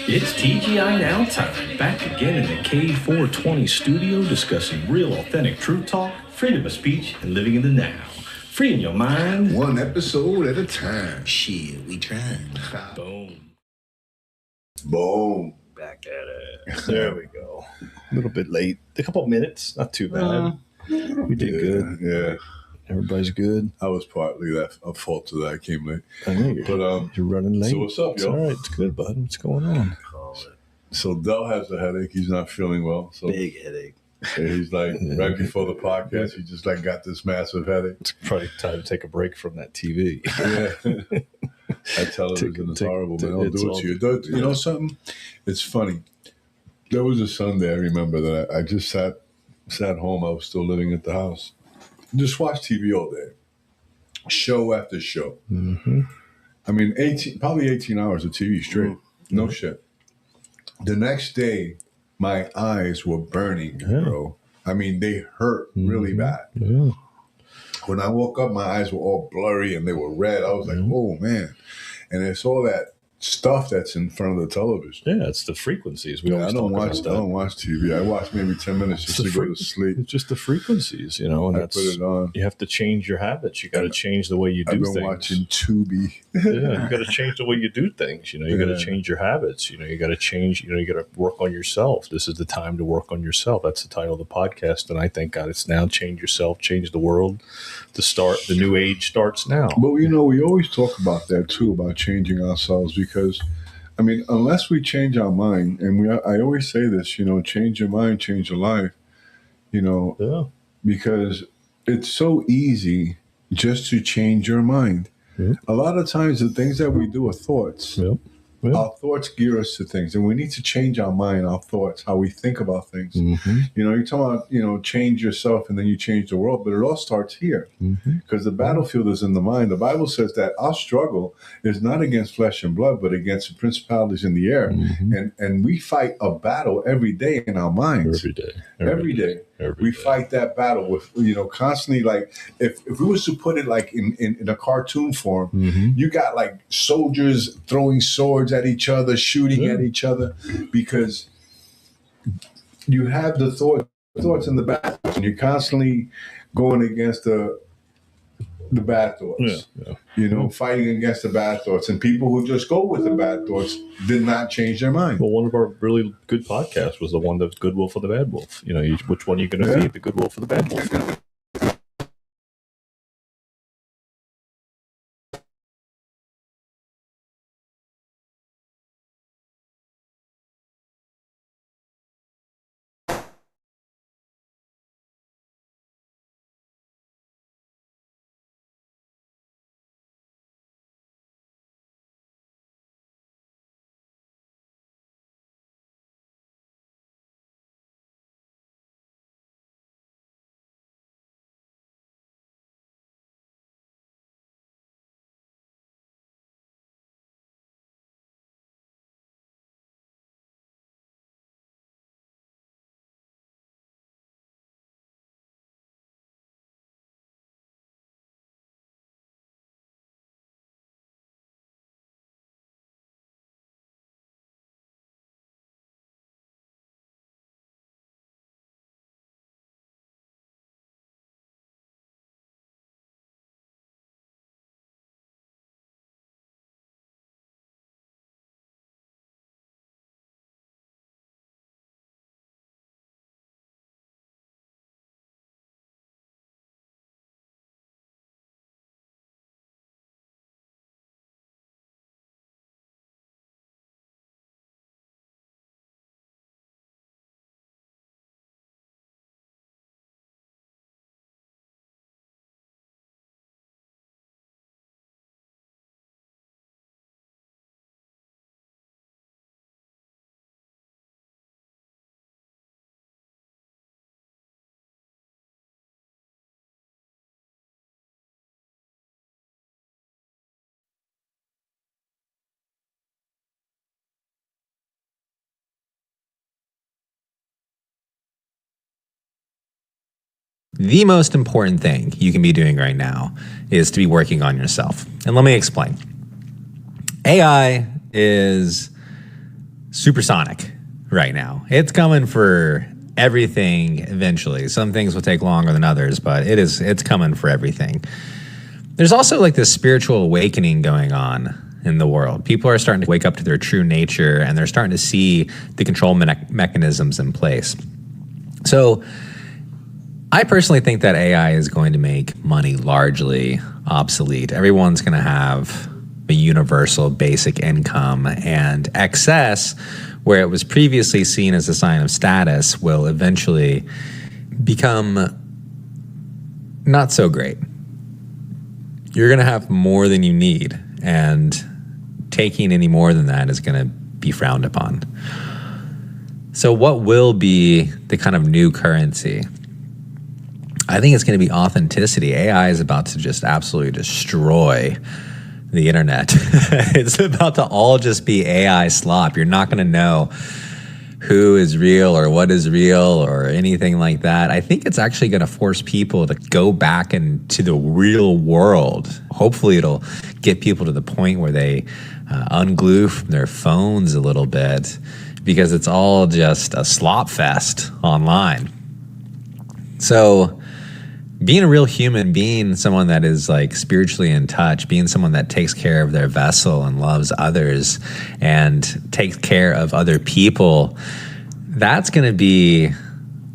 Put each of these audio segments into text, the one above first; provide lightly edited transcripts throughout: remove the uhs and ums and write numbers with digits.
It's TGI Now time, back again in the K420 studio discussing real authentic truth talk, freedom of speech, and living in the now. Freeing your mind. One episode at a time. Shit, we trying. Boom. Boom. Back at it. There we go. A little bit late. A couple minutes. Not too bad. We did good. Yeah. Everybody's good. I was partly a fault to that. I came late. I know you're running late. So what's up, It's yo? all right. It's good, bud. What's going on? So Dell has a headache. He's not feeling well. So Big headache. he's like, right before the podcast, he just like got this massive headache. It's probably time to take a break from that TV. Yeah. That television is horrible, man. I'll do it to you. You know something? It's funny. There was a Sunday, I remember, that I just sat home. I was still living at the house. Just watched TV all day. Show after show. Mm-hmm. I mean, probably 18 hours of TV straight. No shit. The next day, my eyes were burning, bro. I mean, they hurt really bad. Yeah. When I woke up, my eyes were all blurry and they were red. I was like, oh, man. And it's all that stuff that's in front of the television. Yeah, it's the frequencies. I don't watch TV. I watch maybe 10 minutes just to go to sleep. It's just the frequencies, and I put it on. You have to change your habits. You got to change the way you do things. I've been watching Tubi. Yeah, you got to change the way you do things. You got to change your habits. You got to change. You got to work on yourself. This is the time to work on yourself. That's the title of the podcast, and I thank God it's now. Change yourself, change the world. The new age starts now. But we always talk about that too, about changing ourselves, because I mean, unless we change our mind, and I always say this, change your mind, change your life, because it's so easy just to change your mind. Yeah. A lot of times the things that we do are thoughts. Yeah. Yeah. Our thoughts gear us to things, and we need to change our mind, our thoughts, how we think about things. Mm-hmm. You're talking about, change yourself and then you change the world, but it all starts here, because the battlefield is in the mind. The Bible says that our struggle is not against flesh and blood, but against the principalities in the air. And we fight a battle every day in our minds. Every day. We fight that battle with, constantly, like, if we was to put it like in a cartoon form, you got like soldiers throwing swords at each other, shooting at each other, because you have the thoughts in the bad thoughts, and you're constantly going against the bad thoughts. Fighting against the bad thoughts, and people who just go with the bad thoughts did not change their mind. Well, one of our really good podcasts was the one that's Good Wolf or the Bad Wolf. Which one are you going to be, the Good Wolf or the Bad Wolf? the most important thing you can be doing right now is to be working on yourself. And let me explain. AI is supersonic right now. It's coming for everything eventually. Some things will take longer than others, but it's coming for everything. There's also like this spiritual awakening going on in the world. People are starting to wake up to their true nature, and they're starting to see the control mechanisms in place. So I personally think that AI is going to make money largely obsolete. Everyone's going to have a universal basic income, and excess, where it was previously seen as a sign of status, will eventually become not so great. You're going to have more than you need, and taking any more than that is going to be frowned upon. So what will be the kind of new currency? I think it's going to be authenticity. AI is about to just absolutely destroy the internet. It's about to all just be AI slop. You're not going to know who is real or what is real or anything like that. I think it's actually going to force people to go back into the real world. Hopefully it'll get people to the point where they unglue from their phones a little bit, because it's all just a slop fest online. So being a real human, being someone that is like spiritually in touch, being someone that takes care of their vessel and loves others and takes care of other people, that's going to be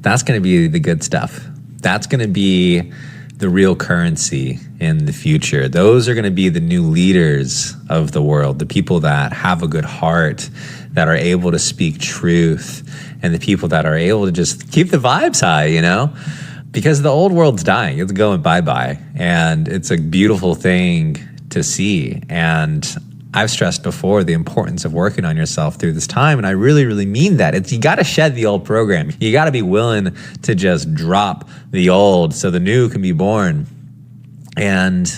the good stuff. That's going to be the real currency in the future. Those are going to be the new leaders of the world, the people that have a good heart, that are able to speak truth, and the people that are able to just keep the vibes high, you know? Because the old world's dying. It's going bye-bye. And it's a beautiful thing to see. And I've stressed before the importance of working on yourself through this time. And I really, really mean that. You got to shed the old program. You got to be willing to just drop the old so the new can be born. And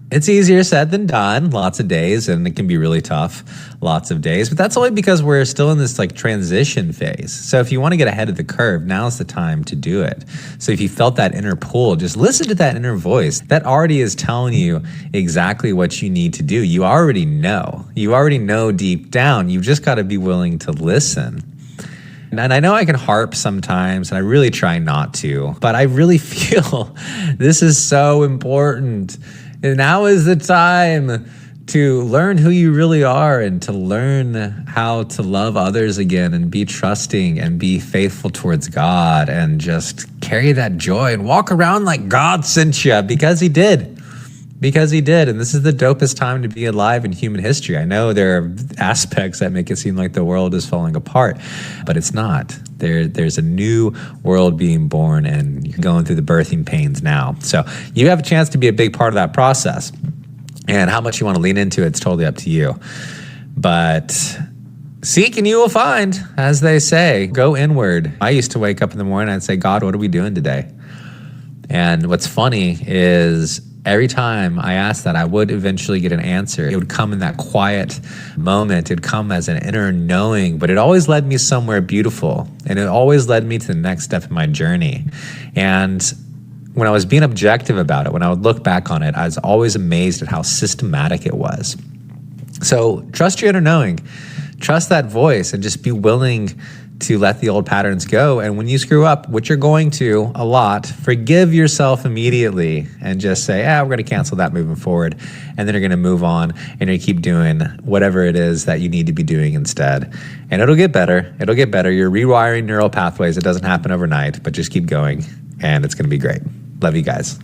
it's easier said than done, lots of days, and it can be really tough, lots of days. But that's only because we're still in this like transition phase. So if you want to get ahead of the curve, now's the time to do it. So if you felt that inner pull, just listen to that inner voice that already is telling you exactly what you need to do. You already know. You already know deep down. You've just got to be willing to listen. And I know I can harp sometimes, and I really try not to, but I really feel this is so important. And now is the time to learn who you really are, and to learn how to love others again, and be trusting and be faithful towards God, and just carry that joy and walk around like God sent you, because he did. Because he did. And this is the dopest time to be alive in human history. I know there are aspects that make it seem like the world is falling apart, but it's not. There's a new world being born, and you're going through the birthing pains now. So you have a chance to be a big part of that process. And how much you want to lean into it's totally up to you. But seek and you will find, as they say. Go inward. I used to wake up in the morning and I'd say, God, what are we doing today? And what's funny is every time I asked that, I would eventually get an answer. It would come in that quiet moment. It'd come as an inner knowing, but it always led me somewhere beautiful. And it always led me to the next step in my journey. And when I was being objective about it, when I would look back on it, I was always amazed at how systematic it was. So trust your inner knowing. Trust that voice, and just be willing to let the old patterns go. And when you screw up, which you're going to a lot, forgive yourself immediately and just say, we're going to cancel that moving forward. And then you're going to move on, and you're going to keep doing whatever it is that you need to be doing instead. And it'll get better. It'll get better. You're rewiring neural pathways. It doesn't happen overnight, but just keep going, and it's going to be great. Love you guys.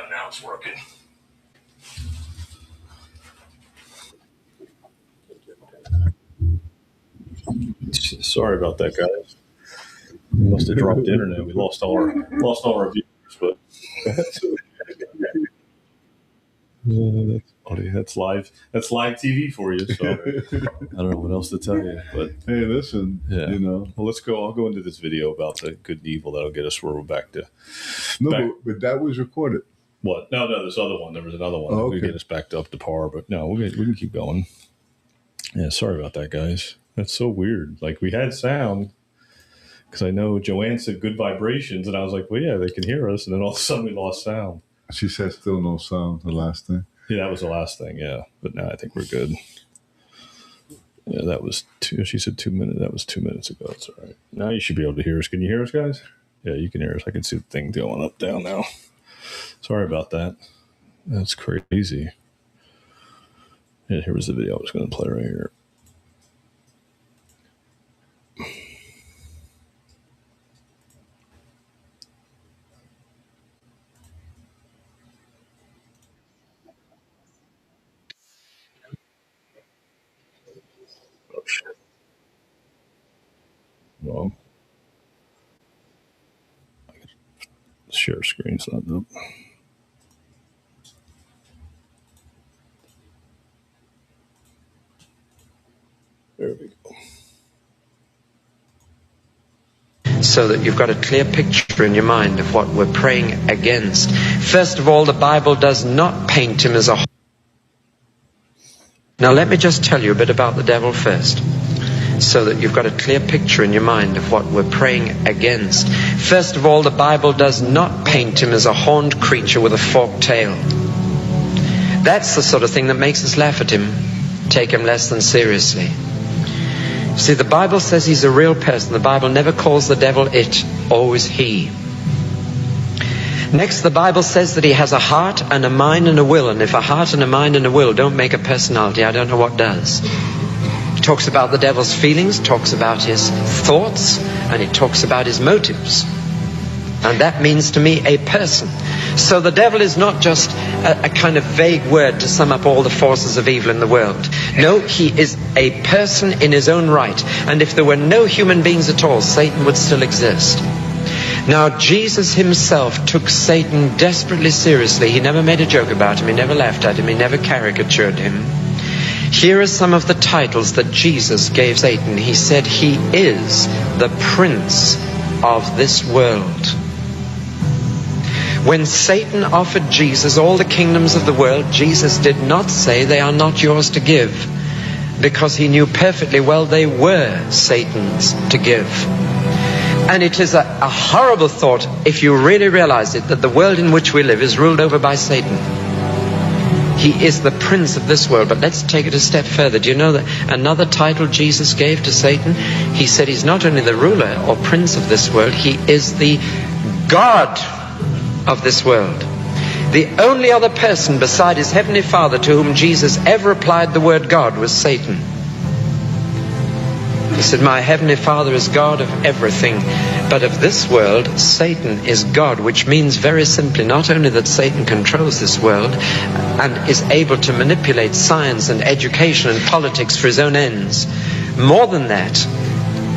now it's working. Sorry about that, guys. We must have dropped the internet. We lost all our viewers, but that's funny. That's live. That's live TV for you. So I don't know what else to tell you. But hey, listen. Yeah. Well, let's go. I'll go into this video about the good and evil. That'll get us where we're back to. No, but that was recorded. What? No. This other one. There was another one that would get us back up to par. But no, we can keep going. Yeah. Sorry about that, guys. That's so weird. Like, we had sound because I know Joanne said good vibrations, and I was like, well, yeah, they can hear us. And then all of a sudden we lost sound. She said still no sound. The last thing. Yeah, that was the last thing. Yeah, but now I think we're good. Yeah, that was two. She said 2 minutes. That was 2 minutes ago. It's all right. Now you should be able to hear us. Can you hear us, guys? Yeah, you can hear us. I can see the thing going up, down now. Sorry about that. That's crazy. Yeah, here was the video I was going to play right here. Oh, shit. Well, share screen's not up. There we go. So that you've got a clear picture in your mind of what we're praying against. First of all, the Bible does not paint him as a... Now let me just tell you a bit about the devil first, so that you've got a clear picture in your mind of what we're praying against. First of all, the Bible does not paint him as a horned creature with a forked tail. That's the sort of thing that makes us laugh at him, take him less than seriously. See, the Bible says he's a real person. The Bible never calls the devil it, always he. Next, the Bible says that he has a heart and a mind and a will. And if a heart and a mind and a will don't make a personality, I don't know what does. He talks about the devil's feelings, talks about his thoughts, and he talks about his motives. And that means to me a person. So the devil is not just a kind of vague word to sum up all the forces of evil in the world. No, he is a person in his own right. And if there were no human beings at all, Satan would still exist. Now, Jesus himself took Satan desperately seriously. He never made a joke about him. He never laughed at him. He never caricatured him. Here are some of the titles that Jesus gave Satan. He said he is the prince of this world. When Satan offered Jesus all the kingdoms of the world, Jesus did not say they are not yours to give, because he knew perfectly well they were Satan's to give. And it is a horrible thought, if you really realize it, that the world in which we live is ruled over by Satan. He is the prince of this world. But let's take it a step further. Do you know that another title Jesus gave to Satan? He said he's not only the ruler or prince of this world, he is the God of this world. The only other person beside his heavenly Father to whom Jesus ever applied the word God was Satan. He said, my heavenly Father is God of everything, but of this world, Satan is God, which means very simply not only that Satan controls this world and is able to manipulate science and education and politics for his own ends. More than that,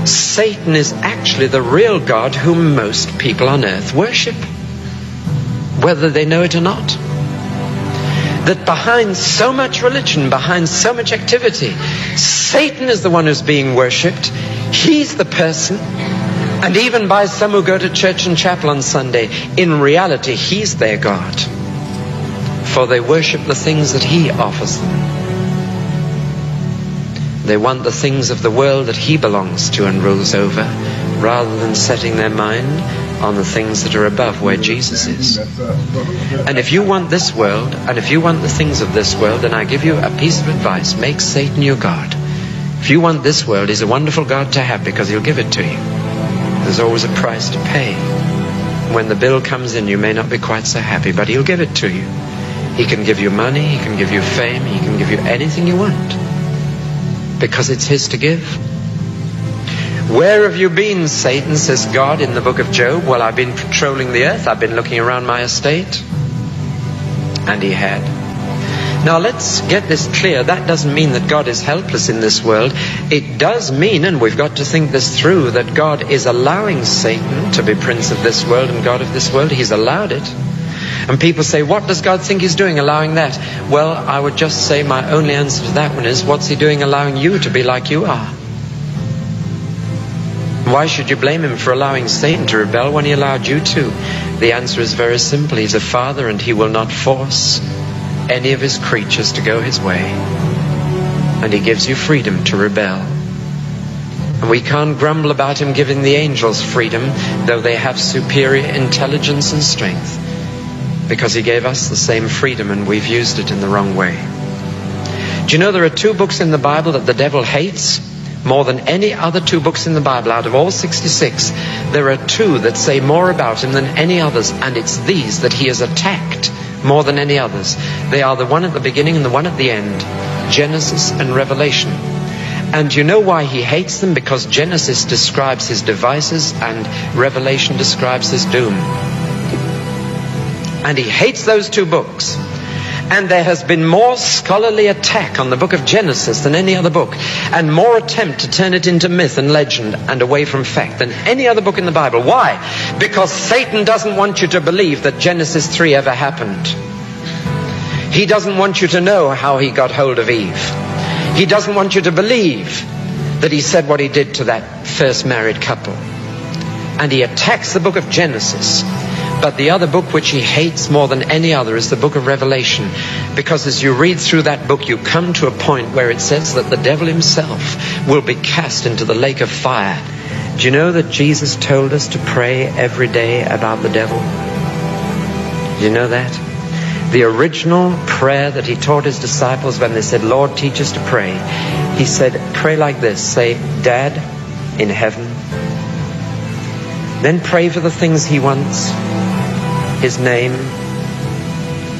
Satan is actually the real God whom most people on earth worship, whether they know it or not. That behind so much religion, behind so much activity, Satan is the one who's being worshipped. He's the person. And even by some who go to church and chapel on Sunday, in reality, he's their God. For they worship the things that he offers them. They want the things of the world that he belongs to and rules over, rather than setting their mind on the things that are above where Jesus is. And if you want this world, and if you want the things of this world, then I give you a piece of advice. Make Satan your God. If you want this world, he's a wonderful God to have, because he'll give it to you. There's always a price to pay. When the bill comes in, you may not be quite so happy, but he'll give it to you. He can give you money, he can give you fame, he can give you anything you want, because it's his to give. Where have you been, Satan, says God in the book of Job? Well, I've been patrolling the earth. I've been looking around my estate. And he had. Now let's get this clear. That doesn't mean that God is helpless in this world. It does mean, and we've got to think this through, that God is allowing Satan to be prince of this world and God of this world. He's allowed it. And people say, what does God think he's doing allowing that? Well, I would just say my only answer to that one is, what's he doing allowing you to be like you are? Why should you blame him for allowing Satan to rebel when he allowed you to? The answer is very simple. He's a father and he will not force any of his creatures to go his way. And he gives you freedom to rebel. And we can't grumble about him giving the angels freedom, though they have superior intelligence and strength, because he gave us the same freedom and we've used it in the wrong way. Do you know there are 2 books in the Bible that the devil hates more than any other 2 books in the Bible? Out of all 66, there are 2 that say more about him than any others, and it's these that he has attacked more than any others. They are the one at the beginning and the one at the end, Genesis and Revelation. And you know why he hates them? Because Genesis describes his devices and Revelation describes his doom. And he hates those 2 books. And there has been more scholarly attack on the book of Genesis than any other book, and more attempt to turn it into myth and legend and away from fact than any other book in the Bible. Why? Because Satan doesn't want you to believe that Genesis 3 ever happened. He doesn't want you to know how he got hold of Eve. He doesn't want you to believe that he said what he did to that first married couple. And he attacks the book of Genesis. But the other book which he hates more than any other is the book of Revelation. Because as you read through that book, you come to a point where it says that the devil himself will be cast into the lake of fire. Do you know that Jesus told us to pray every day about the devil? Do you know that? The original prayer that he taught his disciples when they said, Lord, teach us to pray. He said, pray like this. Say, Dad in heaven. Then pray for the things he wants. His name,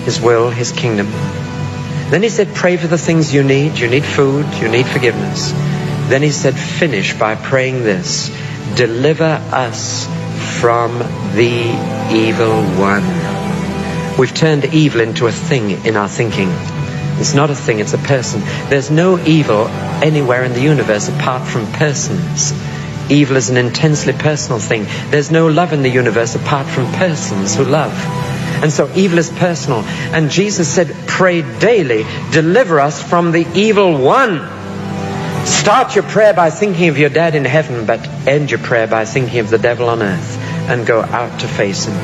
his will, his kingdom. Then he said, pray for the things you need. You need food, you need forgiveness. Then he said, finish by praying this. Deliver us from the evil one. We've turned evil into a thing in our thinking. It's not a thing, it's a person. There's no evil anywhere in the universe apart from persons. Evil is an intensely personal thing. There's no love in the universe apart from persons who love. And so evil is personal. And Jesus said, pray daily, deliver us from the evil one. Start your prayer by thinking of your dad in heaven, but end your prayer by thinking of the devil on earth and go out to face him.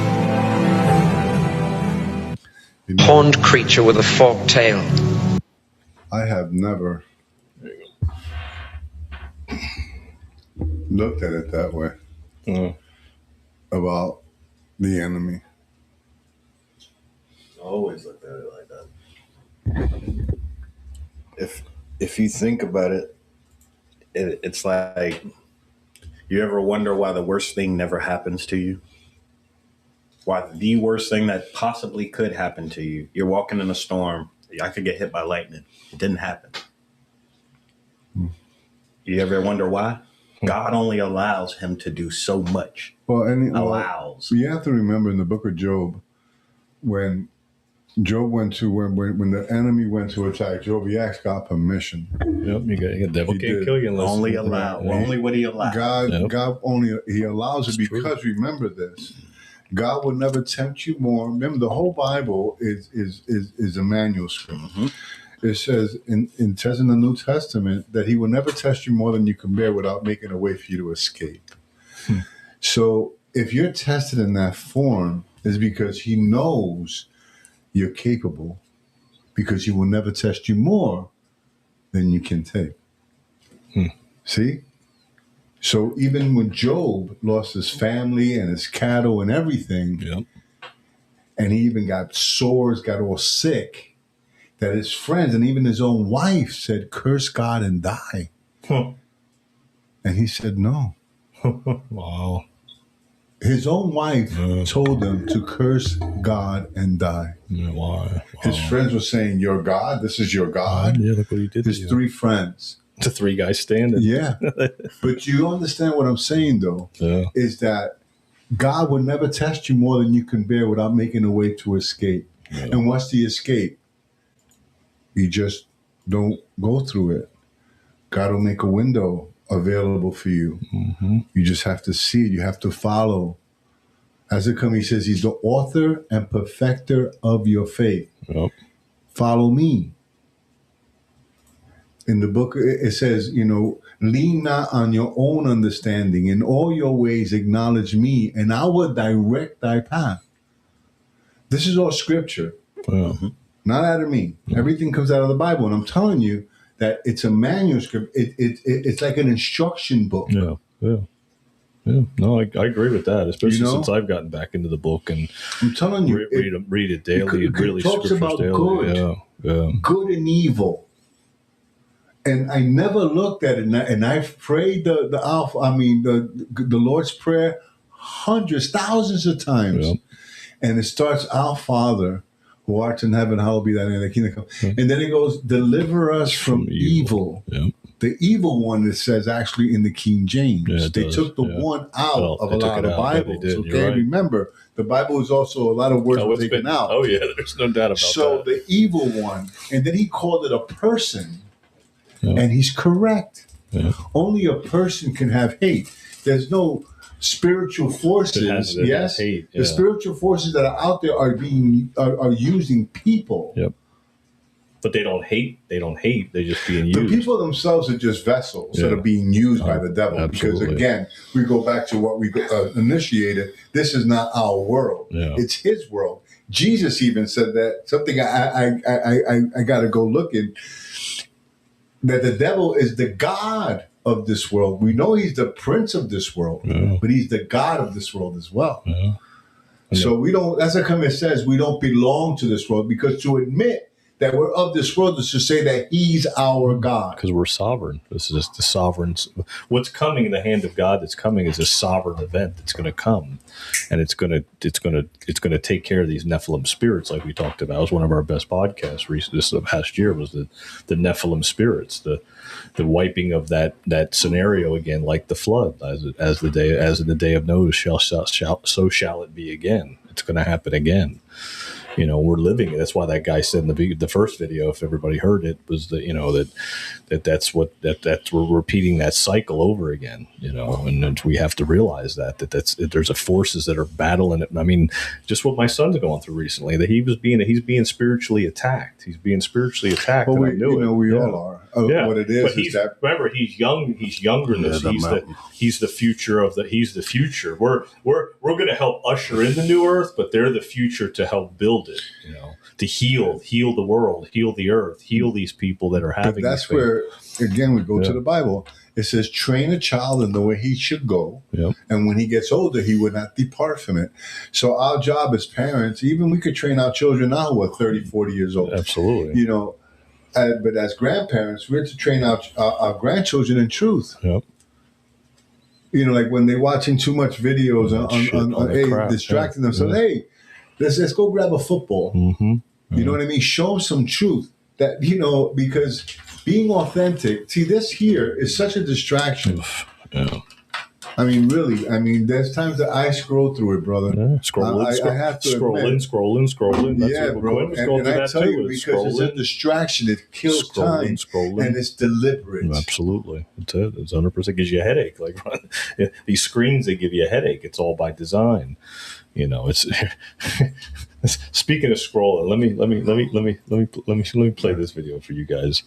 Horned creature with a forked tail. I have never looked at it that way about the enemy. I always looked at it like that. If you think about it, it's like, you ever wonder why the worst thing never happens to you? Why the worst thing that possibly could happen to you? You're walking in a storm. I could get hit by lightning. It didn't happen. You ever wonder why? God only allows him to do so much. Allows. You have to remember in the book of Job, when Job went to when the enemy went to attack Job, he asked God permission. Yep, the devil can't kill you unless only allow. Only what he allows. God only he allows it because remember this. God will never tempt you more. Remember, the whole Bible is a manuscript. Mm-hmm. It says in the New Testament that he will never test you more than you can bear without making a way for you to escape. So if you're tested in that form, it's because he knows you're capable, because he will never test you more than you can take. See? So even when Job lost his family and his cattle and everything, and he even got sores, got all sick, that his friends and even his own wife said, curse God and die. And he said, no. Wow. His own wife told him to curse God and die. Why? His friends were saying, your God? This is your God? Yeah, look what he did. His 3 friends. The 3 guys standing. Yeah. But you understand what I'm saying, though, is that God will never test you more than you can bear without making a way to escape. And what's the escape? You just don't go through it. God will make a window available for you. Mm-hmm. You just have to see it. You have to follow. As it comes, he says he's the author and perfecter of your faith. Yep. Follow me. In the book, it says, lean not on your own understanding. In all your ways, acknowledge me, and I will direct thy path. This is all scripture. Yeah. Not out of me. Everything comes out of the Bible. And I'm telling you that it's a manuscript. It's like an instruction book. Yeah. No, I agree with that, especially since I've gotten back into the book and I'm telling you, read it daily. It really talks about daily. Good and evil. And I never looked at it, and I've prayed the Lord's Prayer hundreds, thousands of times. Yep. And it starts, Our Father, who art in heaven, hallowed be thy name, thy kingdom come. And then it goes, deliver us from evil. Yep. The evil one, it says actually in the King James. They took the one out of a lot of Bibles. Okay, right. Remember, the Bible is also a lot of words were taken out. Oh yeah, there's no doubt about that. So the evil one, and then he called it a person, and he's correct. Yeah. Only a person can have hate. There's no spiritual forces. Yes, hate. The spiritual forces that are out there are using people. Yep. But they don't hate. They're just being used. The people themselves are just vessels that are being used by the devil. Absolutely. Because again, we go back to what we initiated. This is not our world. Yeah. It's his world. Jesus even said that, something I got to go look in, that the devil is the God of this world. We know he's the prince of this world, but he's the God of this world as well. Yeah. So we don't, as it says, we don't belong to this world, because to admit that we're of this world is to say that he's our God. Because we're sovereign. This is the sovereign. What's coming in the hand of God that's coming is a sovereign event that's going to come, and it's going to take care of these Nephilim spirits, like we talked about. It was one of our best podcasts this past year, was the Nephilim spirits, the wiping of that scenario again, like the flood, as in the day of Noah, so shall it be again. It's going to happen again. We're living it. That's why that guy said in the first video, if everybody heard it, was that's we're repeating that cycle over again. And we have to realize that there's forces that are battling it. I mean, just what my son's going through recently, that he's being spiritually attacked. He's being spiritually attacked. Well, and I knew it. We all are. What it is, but that remember, he's young. He's younger than this. He's the future He's the future. We're going to help usher in the new earth, but they're the future to help build it. To heal the world, heal the earth, heal these people that are having. But that's where, again, we go to the Bible. It says, train a child in the way he should go. Yep. And when he gets older, he would not depart from it. So our job as parents, even we could train our children now who are 30, 40 years old. Absolutely. But as grandparents, we're to train our grandchildren in truth. Yep. Like when they're watching too much videos on distracting themselves. Hey, let's go grab a football. Mm-hmm. You know what I mean? Show them some truth that, because being authentic, see, this here is such a distraction. Yeah. I mean, really, there's times that I scroll through it, brother. Yeah. I have to scroll in. That's bro. And I tell you, because it's a distraction. It kills time, and it's deliberate. Absolutely. It's 100%. Gives you a headache. Like these screens, they give you a headache. It's all by design. It's speaking of scrolling. Let me play this video for you guys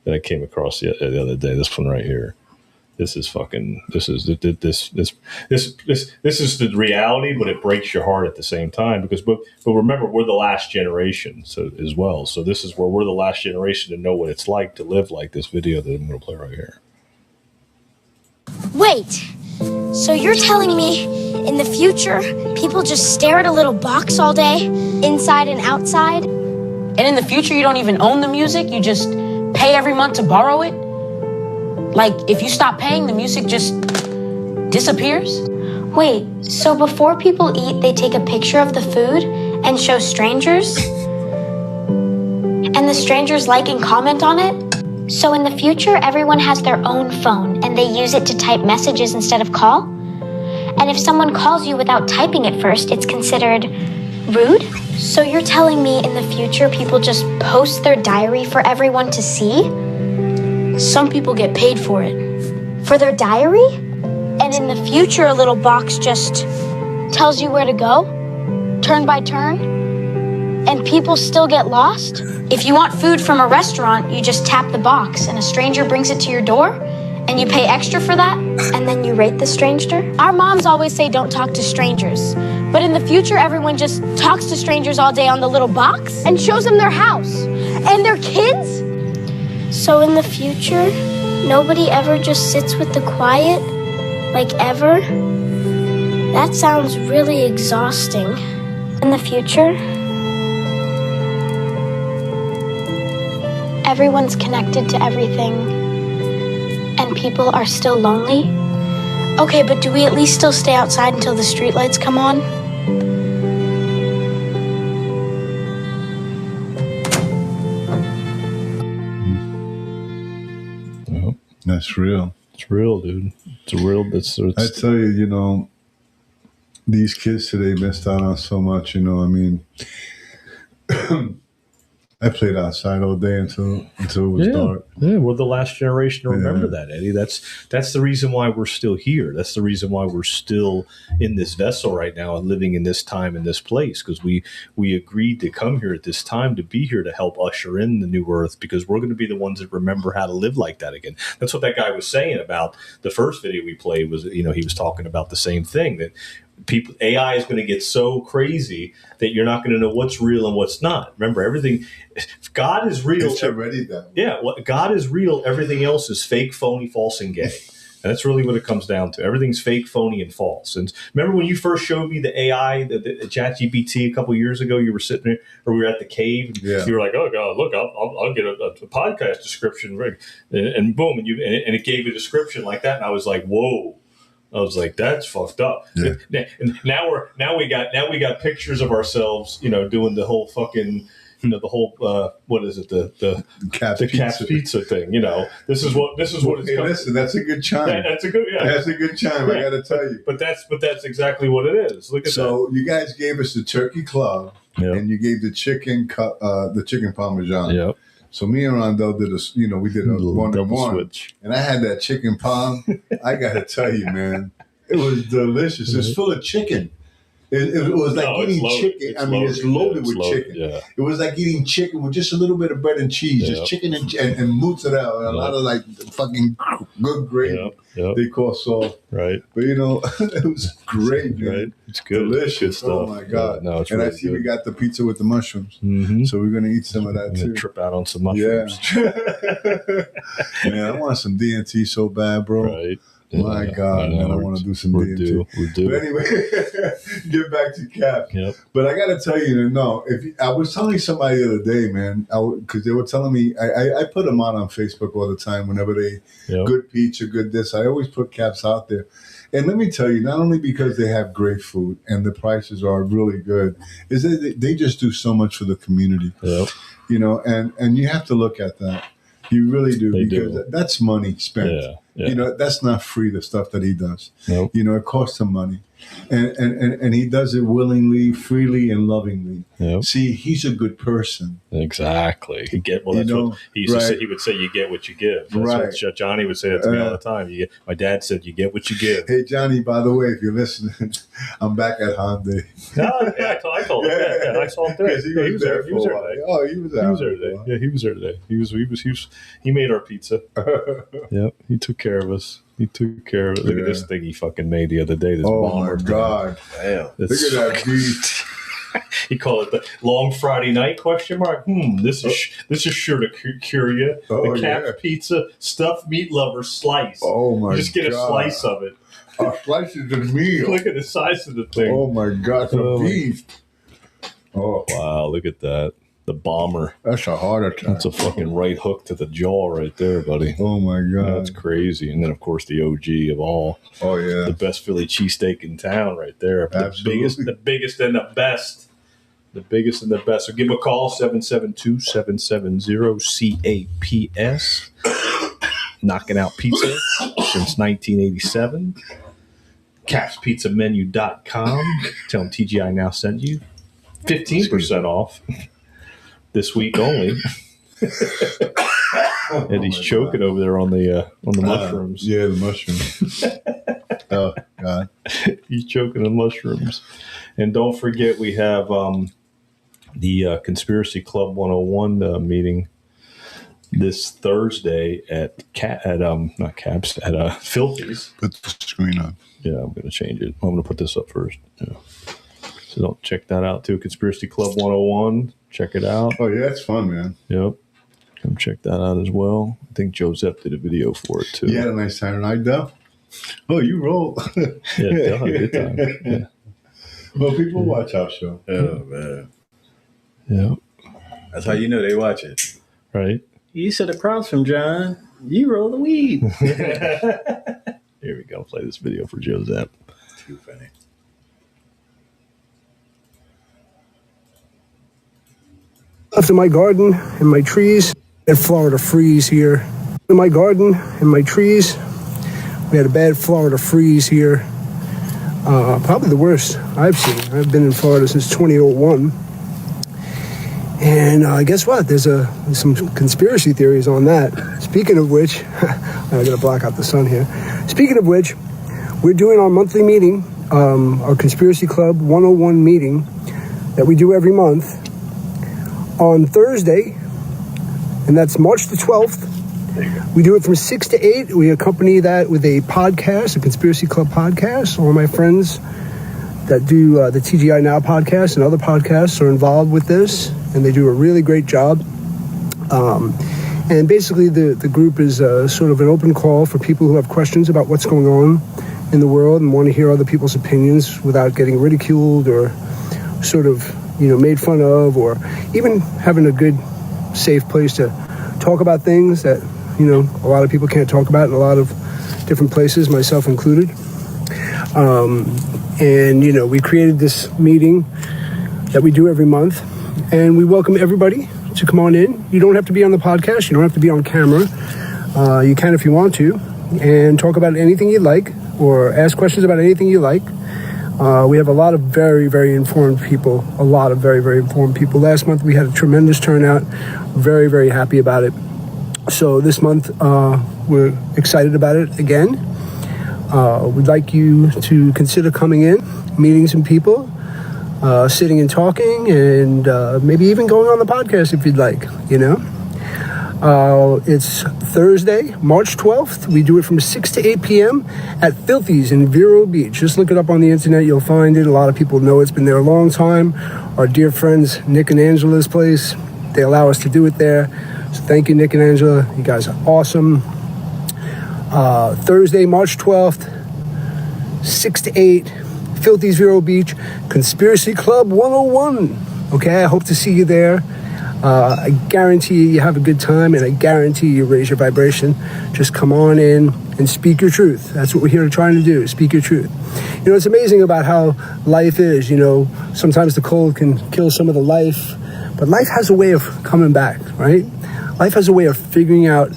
that I came across the other day. This one right here. This is the reality, but it breaks your heart at the same time, but remember, we're the last generation as well. So this is where we're the last generation to know what it's like to live like this video that I'm going to play right here. Wait, so you're telling me in the future people just stare at a little box all day, inside and outside? And in the future you don't even own the music, you just pay every month to borrow it? Like, if you stop paying, the music just disappears? Wait, so before people eat, they take a picture of the food and show strangers? And the strangers like and comment on it? So in the future, everyone has their own phone and they use it to type messages instead of call? And if someone calls you without typing it first, it's considered rude? So you're telling me in the future people just post their diary for everyone to see? Some people get paid for it. For their diary? And in the future, a little box just tells you where to go, turn by turn, and people still get lost? If you want food from a restaurant, you just tap the box and a stranger brings it to your door and you pay extra for that? And then you rate the stranger? Our moms always say don't talk to strangers. But in the future, everyone just talks to strangers all day on the little box And shows them their house and their kids? So in the future, nobody ever just sits with the quiet, like ever? That sounds really exhausting. In the future, everyone's connected to everything, and people are still lonely? Okay, but do we at least still stay outside until the streetlights come on? That's real. It's real, dude. It's real. I tell you, you know, these kids today missed out on so much. You know, I mean, I played outside all day until it was dark. Yeah, we're the last generation to remember that, Eddie. That's the reason why we're still here. That's the reason why we're still in this vessel right now and living in this time in this place, because we agreed to come here at this time to be here to help usher in the new earth, because we're going to be the ones that remember how to live like that again. That's what that guy was saying about the first video we played. Was, you know, he was talking about the same thing, that people, AI is going to get so crazy that you're not going to know what's real and what's not. Remember, everything, God is real. It's already that way. Yeah, God is real. Everything else is fake, phony, false, and gay. And that's really what it comes down to. Everything's fake, phony, and false. And remember when you first showed me the AI, the ChatGPT a couple years ago, you were sitting there, or we were at the cave, and you were like, oh, God, look, I'll get a podcast description. And boom, and it gave a description like that. And I was like, whoa. I was like, that's fucked up. Yeah. And now we got pictures of ourselves, you know, doing the whole fucking, you know, the whole what is it, the Cat's Pizza thing. You know, this is what it's. Hey, listen, that's a good chime. That's a good. Yeah. That's a good chime. I got to tell you. But that's exactly what it is. Look at that. So you guys gave us the turkey club, and you gave the chicken parmesan. Yep. So me and Rondell did we did a 1-to-1, switch. And I had that chicken palm. I got to tell you, man, it was delicious. It's full of chicken. It was like eating chicken. It's loaded with chicken. Yeah. It was like eating chicken with just a little bit of bread and cheese, just chicken and mozzarella, and a lot of like fucking good gravy. They call salt. Right. But you know, it was great, man. Right. It's good. Delicious. Good stuff. Oh my God. Yeah, no, it's and really I see good. we got the pizza with the mushrooms. Mm-hmm. So we're gonna eat some of that too. Trip out on some mushrooms. Yeah. Man, I want some DNT so bad, bro. Right. My God, man, I want to do some DNT. We do. But anyway, get back to Cap. Yep. But I got to tell you, I was telling somebody the other day, man, because they were telling me, I put them on Facebook all the time whenever they, good pizza, good this. I always put Caps out there. And let me tell you, not only because they have great food and the prices are really good, is that they just do so much for the community. Yep. You know, and you have to look at that. You really do, because that's money spent. Yeah. You know, that's not free, the stuff that he does. Nope. You know, it costs him money. And he does it willingly, freely, and lovingly. Yep. See, he's a good person. Exactly. That's what he used to say. He would say, "You get what you give." That's what Johnny would say that to me all the time. My dad said, "You get what you give." Hey, Johnny, by the way, if you're listening, I'm back at Hyundai. I told him. Yeah, I saw him today. He was there today. Oh, he was there today. Yeah, he was there today. He made our pizza. Yep, he took care of us. He took care of it. Look at this thing he fucking made the other day. This bomber. My God. Damn. Look at that beef. He called it the Long Friday Night ? This is sure to cure you. The Cap Pizza stuffed meat lover slice. Oh my God. Just get a slice of it. A slice of the meal. Look at the size of the thing. Oh my God, the beef. Oh wow, look at that. The bomber. That's a heart attack. That's a fucking right hook to the jaw right there, buddy. Oh my God. That's crazy. And then of course the OG of all. Oh yeah. The best Philly cheesesteak in town right there. Absolutely. The biggest and the best. The biggest and the best. So give a call, 772-770-CAPS. Knocking out pizza since 1987. CapsPizzaMenu.com. Tell them TGI Now sent you. 15% off this week only. And he's choking over there on the mushrooms. Yeah, the mushrooms. Oh, God. He's choking on mushrooms. And don't forget, we have the Conspiracy Club 101 meeting this Thursday at Filthy's. Put the screen up. Yeah, I'm going to change it. I'm going to put this up first. Yeah. So don't check that out too. Conspiracy Club 101. Check it out. Oh, yeah, that's fun, man. Yep. Come check that out as well. I think Joseph did a video for it too. You had a nice time tonight, Del? Oh, you roll. Yeah, Del had a good time. Yeah. Well, people watch our show. Oh, man. Yeah. That's how you know they watch it. Right. You sit across from John. You roll the weed. Here we go. Play this video for Joseph. Too funny. Left in my garden and my trees at Florida freeze here. In my garden and my trees, we had a bad Florida freeze here. Probably the worst I've seen. I've been in Florida since 2001. And guess what? There's some conspiracy theories on that. Speaking of which, I gotta block out the sun here. Speaking of which, we're doing our monthly meeting, our Conspiracy Club 101 meeting that we do every month on Thursday, and that's March the 12th. We do it from 6 to 8. We accompany that with a podcast, a Conspiracy Club podcast. All my friends that do the TGI NOW podcast and other podcasts are involved with this, and they do a really great job. And basically the group is sort of an open call for people who have questions about what's going on in the world and want to hear other people's opinions without getting ridiculed or sort of, made fun of, or even having a good, safe place to talk about things that, a lot of people can't talk about in a lot of different places, myself included. And we created this meeting that we do every month, and we welcome everybody to come on in. You don't have to be on the podcast. You don't have to be on camera. You can if you want to, and talk about anything you like or ask questions about anything you like. We have a lot of very, very informed people, Last month we had a tremendous turnout. Very, very happy about it. So this month we're excited about it again. We'd like you to consider coming in, meeting some people, sitting and talking, and maybe even going on the podcast if you'd like, It's Thursday, March 12th. We do it from 6 to 8 p.m. at Filthy's in Vero Beach. Just look it up on the internet. You'll find it. A lot of people know it's been there a long time. Our dear friends, Nick and Angela's place, they allow us to do it there. So thank you, Nick and Angela. You guys are awesome. Thursday, March 12th, 6 to 8, Filthy's Vero Beach, Conspiracy Club 101. Okay, I hope to see you there. I guarantee you have a good time, and I guarantee you raise your vibration. Just come on in and speak your truth. That's what we're here trying to do, speak your truth. It's amazing about how life is. Sometimes the cold can kill some of the life, but life has a way of coming back, right? Life has a way of figuring out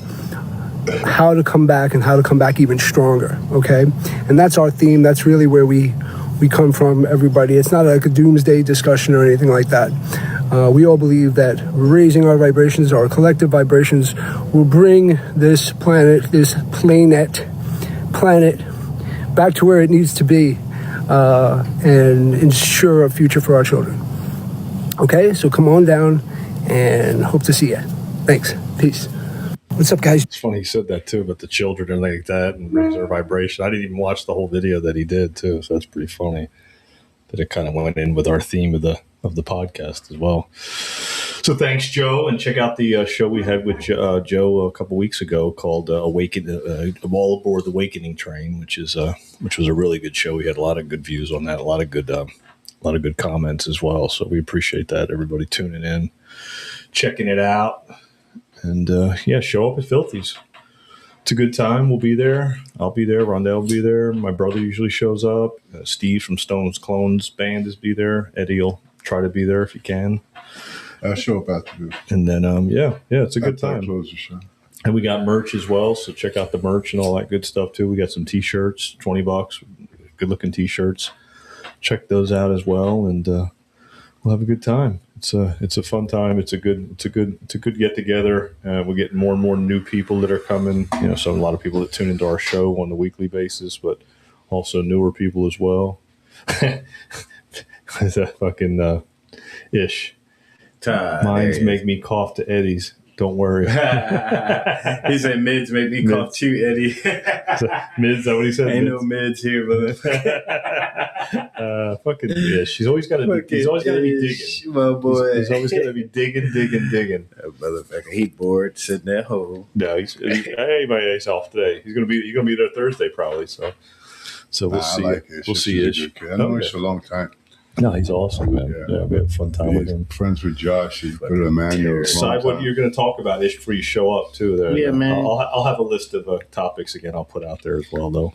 how to come back and how to come back even stronger, okay? And that's our theme. That's really where we come from, everybody. It's not like a doomsday discussion or anything like that. We all believe that raising our vibrations, our collective vibrations, will bring this planet back to where it needs to be, and ensure a future for our children. Okay, so come on down and hope to see you. Thanks. Peace. What's up, guys? It's funny he said that too about the children and like that and raise their vibration. I didn't even watch the whole video that he did too, so that's pretty funny that it kind of went in with our theme of the podcast as well. So thanks, Joe, and check out the show we had with Joe a couple weeks ago called All Aboard the Awakening Train, which was a really good show. We had a lot of good views on that, a lot of good comments as well. So we appreciate that, everybody tuning in, checking it out. And show up at Filthy's. It's a good time. We'll be there. I'll be there. Rondell will be there. My brother usually shows up. Steve from Stone's Clones Band is be there. Eddie will try to be there if he can. I'll show up after this. And then, it's a good time. Close the show. And we got merch as well, so check out the merch and all that good stuff too. We got some T-shirts, $20, good-looking T-shirts. Check those out as well, and We'll have a good time. It's a fun time. It's a good get together. We're getting more and more new people that are coming. A lot of people that tune into our show on a weekly basis, but also newer people as well. Fucking Ish. Mines make me cough to Eddie's. Don't worry. He said mids make me cough too, Eddie. Mids, is that what he said? Ain't no mids here, brother. Fucking Ish. He's always got to be digging. My boy. He's always got to be digging. That motherfucker, he bored sitting at home. No, he's off today. He's gonna be there Thursday probably. So we'll see. We'll see Ish. I know Ish for a long time. No, he's awesome, man. Yeah, we had a fun time with him. Friends with Josh. He's good at Emmanuel. Decide what you're going to talk about, Ish, before you show up, too. There. Yeah, man. I'll have a list of topics again I'll put out there as well, though.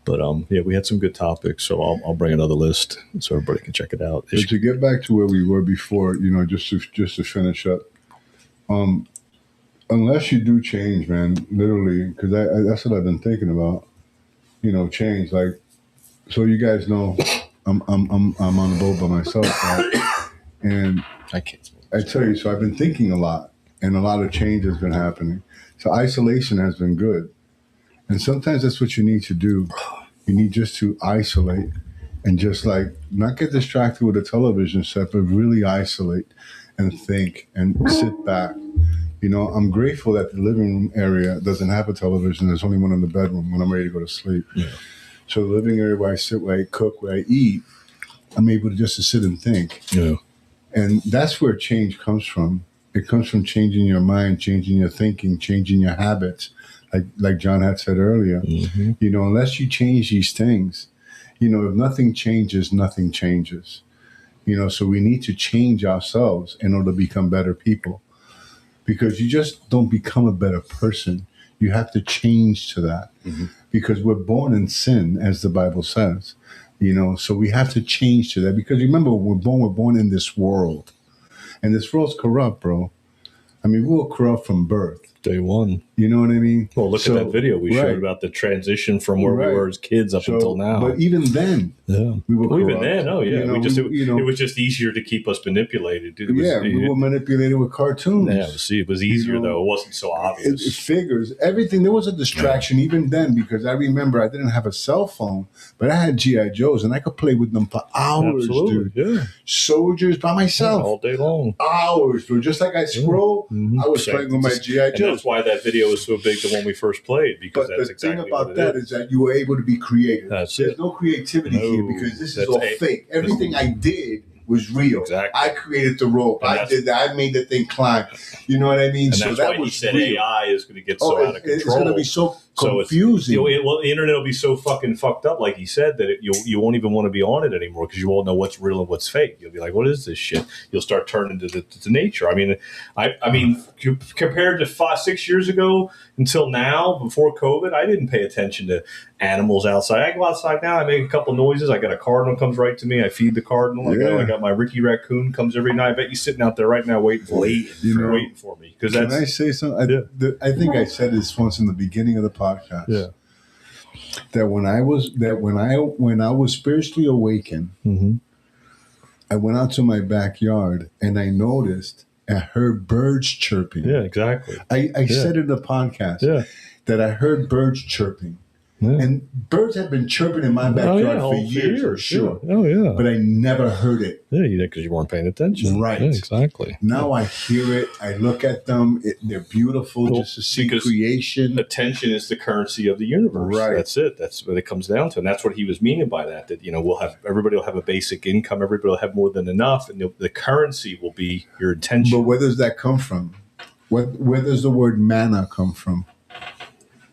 But, we had some good topics, so I'll bring another list so everybody can check it out. But to get back to where we were before, just to finish up, unless you do change, man, literally, because that's what I've been thinking about, change. Like, so you guys know... I'm on the boat by myself, right? And I tell you, so I've been thinking a lot, and a lot of change has been happening. So isolation has been good, and sometimes that's what you need to do. You need just to isolate and just not get distracted with a television set, but really isolate and think and sit back. I'm grateful that the living room area doesn't have a television. There's only one in the bedroom when I'm ready to go to sleep. Yeah. So the living area where I sit, where I cook, where I eat, I'm able to sit and think. Yeah. And that's where change comes from. It comes from changing your mind, changing your thinking, changing your habits, like John had said earlier. Mm-hmm. Unless you change these things, if nothing changes, nothing changes. So we need to change ourselves in order to become better people. Because you just don't become a better person. You have to change to that. Mm-hmm. Because we're born in sin, as the Bible says, so we have to change to that. Because remember, we're born in this world, and this world's corrupt, bro. I mean, we were corrupt from birth. Day one. You know what I mean? Well, look at that video we showed about the transition from where we were as kids up until now. But even then, we were corrupt. Even then, it was just easier to keep us manipulated. We were manipulated with cartoons. Yeah, it was easier, though. It wasn't so obvious. It figures. Everything. There was a distraction even then, because I remember I didn't have a cell phone, but I had G.I. Joes, and I could play with them for hours, dude. Yeah. Soldiers by myself. All day long. Hours, dude. Just like I scroll, I was playing with my G.I. Joes. That's why that video was so big the one we first played, because that's exactly thing about that is that you were able to be creative. There's no creativity here, because this is all fake. Everything I did was real. Exactly. I created the rope. I did that. I made the thing climb. You know what I mean? And that's why he said real. AI is going to get so out of control. It's going to be so confusing. The internet will be so fucking fucked up, like he said, that you won't even want to be on it anymore, because you won't know what's real and what's fake. You'll be like, what is this shit? You'll start turning to nature. I mean, compared to 5-6 years ago until now, before COVID, I didn't pay attention to animals outside. I go outside now, I make a couple noises. I got a cardinal comes right to me. I feed the cardinal. I got my Ricky raccoon comes every night. I bet you sitting out there right now waiting for me. Can I say something? I think I said this once in the beginning of the podcast. Yeah. That when I was spiritually awakened, mm-hmm. I went out to my backyard and I noticed and heard birds chirping. Yeah, exactly. I said in the podcast that I heard birds chirping. Yeah. And birds have been chirping in my backyard for years, for sure. Yeah. Oh, yeah. But I never heard it. Yeah, because you weren't paying attention. Right. Yeah, exactly. Now I hear it. I look at them. They're beautiful just to see creation. Attention is the currency of the universe. Right. That's it. That's what it comes down to. And that's what he was meaning by that. That, everybody will have a basic income. Everybody will have more than enough. And the currency will be your intention. But where does that come from? Where does the word manna come from?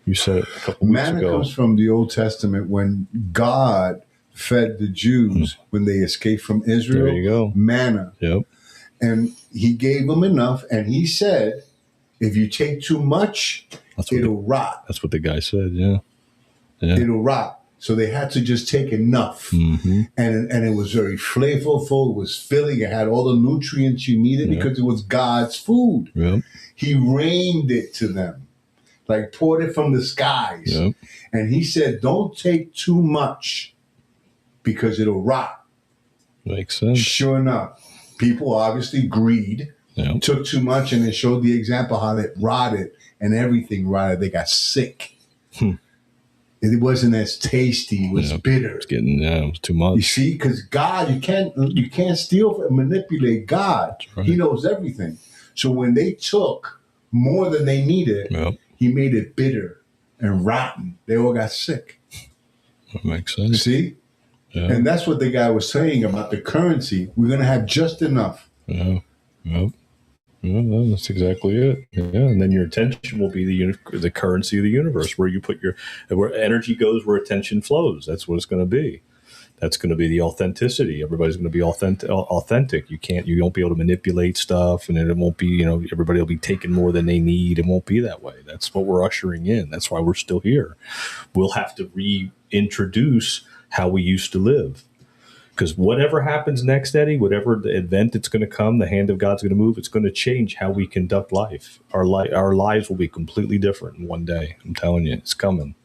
You said it a couple weeks ago. Manna comes from the Old Testament when God fed the Jews when they escaped from Israel. There you go. Manna. Yep. And he gave them enough, and he said, if you take too much, it'll rot. That's what the guy said, yeah. It'll rot. So they had to just take enough. Mm-hmm. And it was very flavorful. It was filling. It had all the nutrients you needed because it was God's food. Yep. He rained it to them. Like poured it from the skies. Yep. And he said, don't take too much because it'll rot. Makes sense. Sure enough, People obviously greed, took too much, and it showed the example how it rotted and everything rotted. They got sick. It wasn't as tasty. It was bitter. It was too much. You see, because God, you can't steal and manipulate God. Right. He knows everything. So when they took more than they needed, he made it bitter and rotten. They all got sick. That makes sense. See? Yeah. And that's what the guy was saying about the currency. We're going to have just enough. Yeah. Yeah, that's exactly it. Yeah, and then your attention will be the currency of the universe, where you put where energy goes, where attention flows. That's what it's going to be. That's going to be the authenticity. Everybody's going to be authentic. You won't be able to manipulate stuff, and it won't be, everybody will be taking more than they need. It won't be that way. That's what we're ushering in. That's why we're still here. We'll have to reintroduce how we used to live. Because whatever happens next, Eddie, whatever the event that's going to come, the hand of God's going to move, it's going to change how we conduct life. Our lives will be completely different in one day. I'm telling you, it's coming.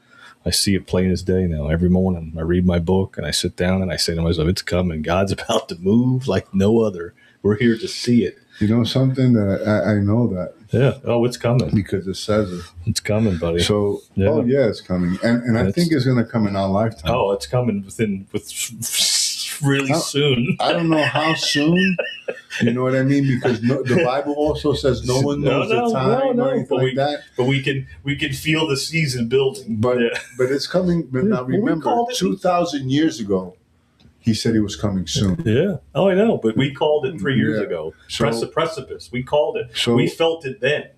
I see it plain as day now. Every morning I read my book and I sit down and I say to myself, it's coming. God's about to move like no other. We're here to see it. You know something that I know that. Yeah. Oh, it's coming. Because it says it. It's coming, buddy. So, it's coming. And I think it's going to come in our lifetime. Oh, it's coming really soon. I don't know how soon. You know what I mean? Because the Bible also says no one knows the time or anything like that. But we can feel the season building. But it's coming. But now remember, 2,000 years ago, he said he was coming soon. Yeah. Oh, I know. But we called it 3 years ago. So, precipice. We called it. So, we felt it then.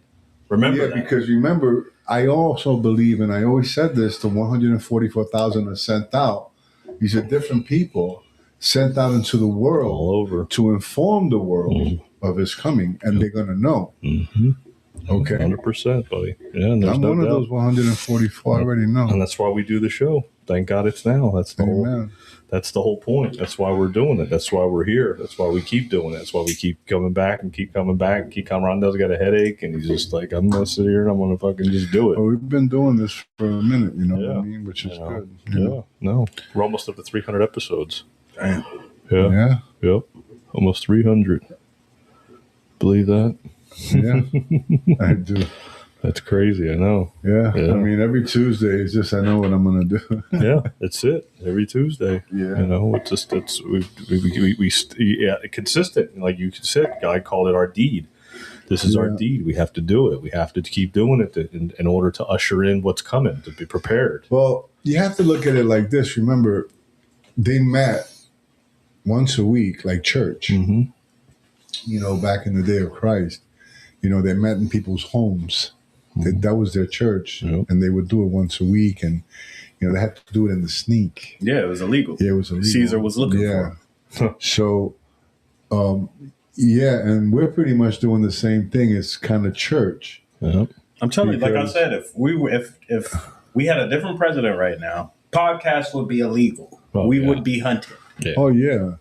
Remember that. Because remember, I also believe, and I always said this, the 144,000 are sent out. These are different people sent out into the world all over to inform the world of his coming, and they're going to know. Mm-hmm. Okay, 100%, buddy. Yeah, and I'm one of those 144. I already know, and that's why we do the show. Thank God it's now. That's the whole point. That's why we're doing it. That's why we're here. That's why we keep doing it. That's why we keep coming back and keep coming back. Rondell's got a headache, and he's just like, I'm going to sit here and I'm going to fucking just do it. Well, we've been doing this for a minute, you know what I mean? Which is good. No, we're almost up to 300 episodes. Damn. Yeah. Yep. Almost 300. Believe that? Yeah, I do. That's crazy. I know. Yeah. I mean, every Tuesday is just, I know what I'm going to do. Yeah, that's it. Every Tuesday. Yeah. We consistent. Like you said, Guy called it our deed. This is our deed. We have to do it. We have to keep doing it in order to usher in what's coming, to be prepared. Well, you have to look at it like this. Remember, they met once a week, like church, back in the day of Christ. They met in people's homes. That was their church, and they would do it once a week, and they had to do it in the sneak. Yeah, it was illegal. Yeah, it was illegal. Caesar was looking for it. So, and we're pretty much doing the same thing. It's kind of church. I'm telling you, like I said, if we had a different president right now, podcasts would be illegal. We would be hunted. Yeah. Oh yeah.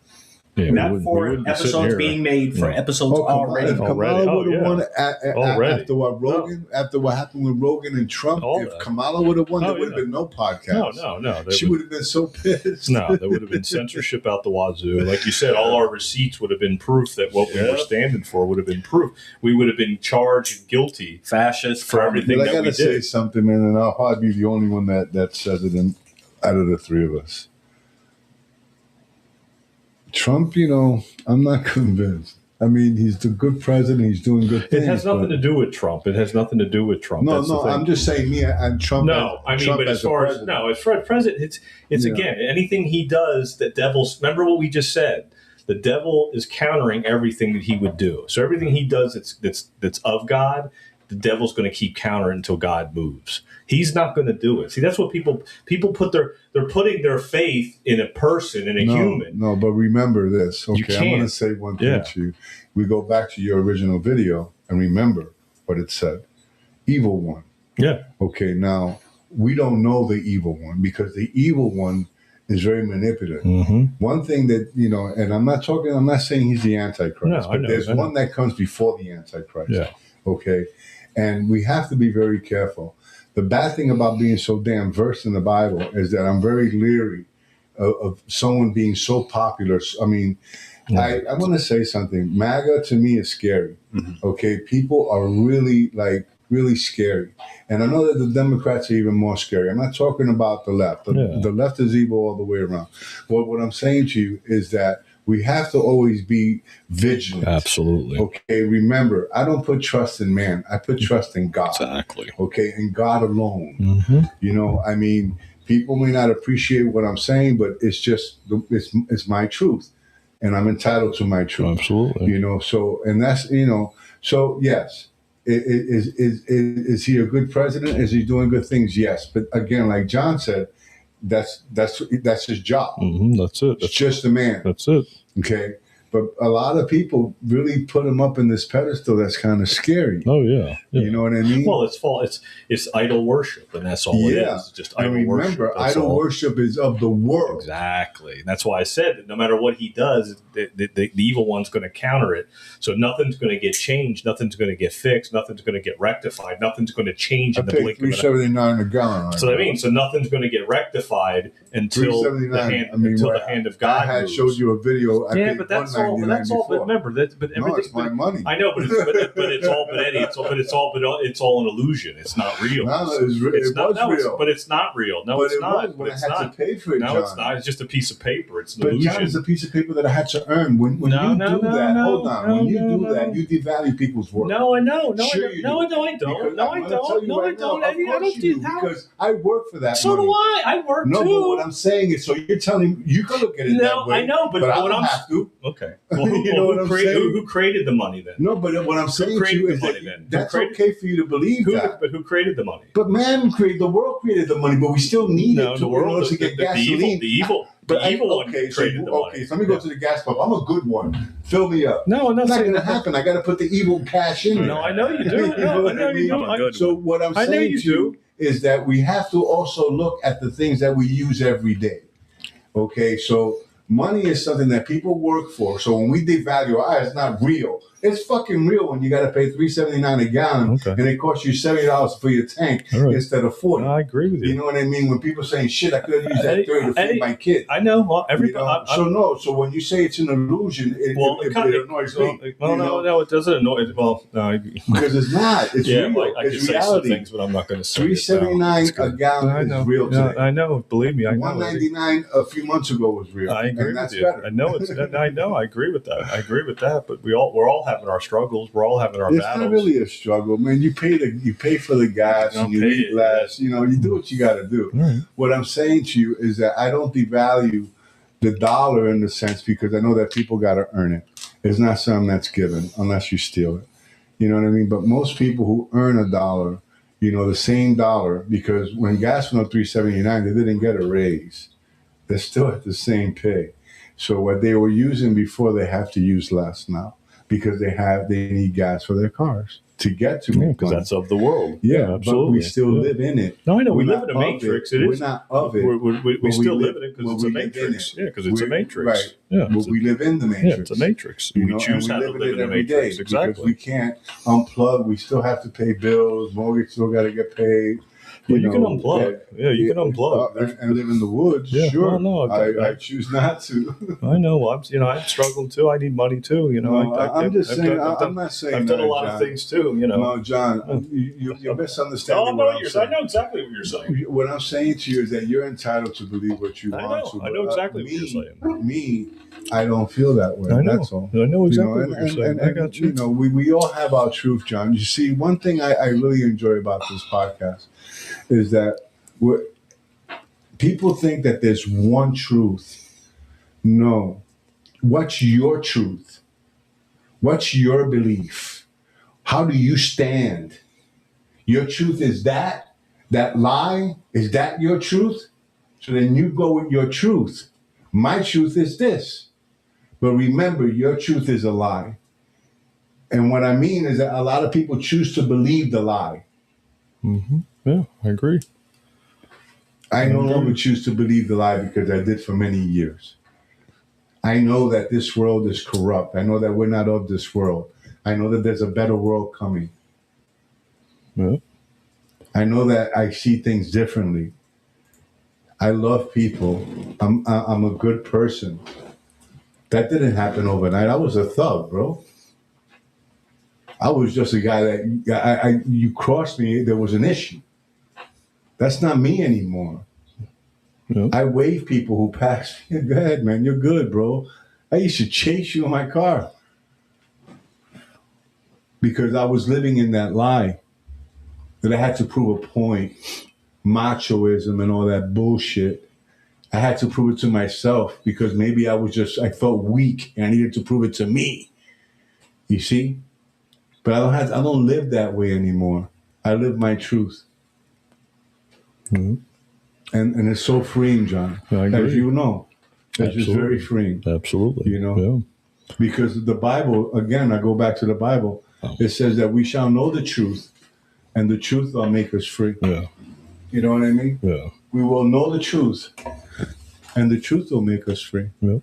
Not for episodes being made for episodes already. If Kamala would have won after what after what happened with Rogan and Trump, if Kamala would have won, there would have been no podcast. No. She would have been so pissed. No, there would have been censorship out the wazoo. Like you said, all our receipts would have been proof that what we were standing for would have been proof. We would have been charged and guilty, fascist for everything that we did. I gotta say something, man, and I'll probably be the only one that says it out of the three of us. Trump, I'm not convinced. I mean, he's the good president. He's doing good things. It has nothing to do with Trump. No, I'm just saying me and Trump. As president, it's again, anything he does, the devil's. Remember what we just said. The devil is countering everything that he would do. So everything he does that's of God, the devil's going to keep countering until God moves. He's not going to do it. See, that's what people put they're putting their faith in a person, in a human. No, but remember this. Okay, I'm going to say one thing to you. We go back to your original video and remember what it said. Evil one. Yeah. Okay, now we don't know the evil one because the evil one is very manipulative. Mm-hmm. One thing that, and I'm not saying he's the Antichrist, but there's one that comes before the Antichrist. Yeah. Okay. And we have to be very careful. The bad thing about being so damn versed in the Bible is that I'm very leery of someone being so popular. I mean, I want to say something. MAGA to me is scary. Okay, people are really scary, and I know that the Democrats are even more scary. I'm not talking about the left. The left is evil all the way around. But what I'm saying to you is that we have to always be vigilant. Absolutely. Okay, remember, I don't put trust in man. I put trust in God. Exactly. Okay, in God alone. You know, I mean, people may not appreciate what I'm saying, but it's just it's my truth, and I'm entitled to my truth. Absolutely. You know, so and that's so yes. Is he a good president? Is he doing good things? Yes, but again, like John said, that's his job. That's it. It's just a man. That's it. Okay, but a lot of people really put him up in this pedestal. That's kind of scary. Oh yeah. You know what I mean? Well, it's idol worship, and that's all it is. It's just idol worship. Remember, idol worship is of the world. Exactly. That's why I said that no matter what he does, the evil one's going to counter it. So nothing's going to get changed. Nothing's going to get fixed. Nothing's going to get rectified. Nothing's going to change in the blink of an eye. $3.79 a gallon. So I mean, so nothing's going to get rectified until the hand of God. I had showed you a video. But that's all. But remember that. But everything. No, it's my money. I know, but it's all. But Eddie, it's all an illusion. It's not real. No, it was real. But it's not real. No, it's not. But I had to pay for it. No, John. it's not. It's just a piece of paper. It's an but illusion. John, it's a piece of paper that I had to earn. When you do that, hold on. When you do that, you devalue people's work. No, I know. No, sure I don't. No, I don't. No, I don't. Eddie, I don't do that. Because I work for that. So money. do I. I work too. No, but what I'm saying is, so you're telling me you can look at it that way. I know, but I don't have to. Okay. Well, who created the money then? No, but what I'm saying to you is that's okay for you to believe that. But who created the money? But the world created the money, but we still need it to get gasoline. The evil one created the money. Okay, so let me go to the gas pump. I'm a good one. Fill me up. No, it's not going to happen. I got to put the evil cash in there. No, I know you do. I know you do. So what I'm saying to you is that we have to also look at the things that we use every day. Okay, so money is something that people work for. So when we devalue, it's not real. It's fucking real when you got to pay $3.79 a gallon, and it costs you $70 for your tank instead of $40. I agree with you. You know what I mean? When people saying, "Shit, I could have used that $30 to feed my kid." I know. Well, everybody. So when you say it's an illusion, it annoys me. No, it doesn't annoy. Well, no, because it's not. It's real. I it's can reality. say some things, but I'm not going to say $3.79 a gallon is real today. I know. Believe me, I know. $1.99 a few months ago was real. I agree with you. Better. I know it's. I know. I agree with that. But we're all having our struggles. We're all having our battles. It's not really a struggle, man. You pay for the gas and you eat less. You know, you do what you got to do. Right. What I'm saying to you is that I don't devalue the dollar in the sense because I know that people got to earn it. It's not something that's given unless you steal it. You know what I mean? But most people who earn a dollar, the same dollar, because when gas went up $3.79, they didn't get a raise. They're still at the same pay. So what they were using before, they have to use less now. Because they need gas for their cars to get to because that's of the world. Yeah, absolutely. But we still live in it. No, I know. We live in a matrix. We're not of it. We still live in it because it's a matrix. Yeah, because it's a matrix. Right. Yeah, but we live in the matrix. Yeah, it's a matrix. We choose how to live in the matrix. Exactly. Because we can't unplug. We still have to pay bills. Mortgage still got to get paid. Well, you can unplug. You can unplug and live in the woods. Yeah, sure. Well, no, I choose not to. I know. I'm struggling too. I need money too. I'm just saying. I'm not saying. I've done a lot of things too. No, John, you're misunderstanding. I know exactly what you're saying. What I'm saying to you is that you're entitled to believe what you want to. I know exactly what you're saying. Me, I don't feel that way. I know. That's all. I know exactly what you're saying. I got you. We all have our truth, John. You see, one thing I really enjoy about this podcast is that people think that there's one truth. No. What's your truth? What's your belief? How do you stand? Your truth is that lie? Is that your truth? So then you go with your truth. My truth is this. But remember, your truth is a lie. And what I mean is that a lot of people choose to believe the lie. Mm-hmm. Yeah, I agree. I no longer choose to believe the lie because I did for many years. I know that this world is corrupt. I know that we're not of this world. I know that there's a better world coming. Yeah. I know that I see things differently. I love people. I'm a good person. That didn't happen overnight. I was a thug, bro. I was just a guy that you crossed me, there was an issue. That's not me anymore. Yep. I wave people who pass me. Go ahead, man. You're good, bro. I used to chase you in my car because I was living in that lie that I had to prove a point, machoism and all that bullshit. I had to prove it to myself because maybe I felt weak and I needed to prove it to me. You see? But I don't live that way anymore. I live my truth. Mm-hmm. And it's so freeing, John. I agree. As you know. It's just very freeing. Absolutely. You know? Yeah. Because the Bible, again, I go back to the Bible. It says that we shall know the truth, and the truth will make us free. Yeah. You know what I mean? Yeah. We will know the truth, and the truth will make us free. Yeah.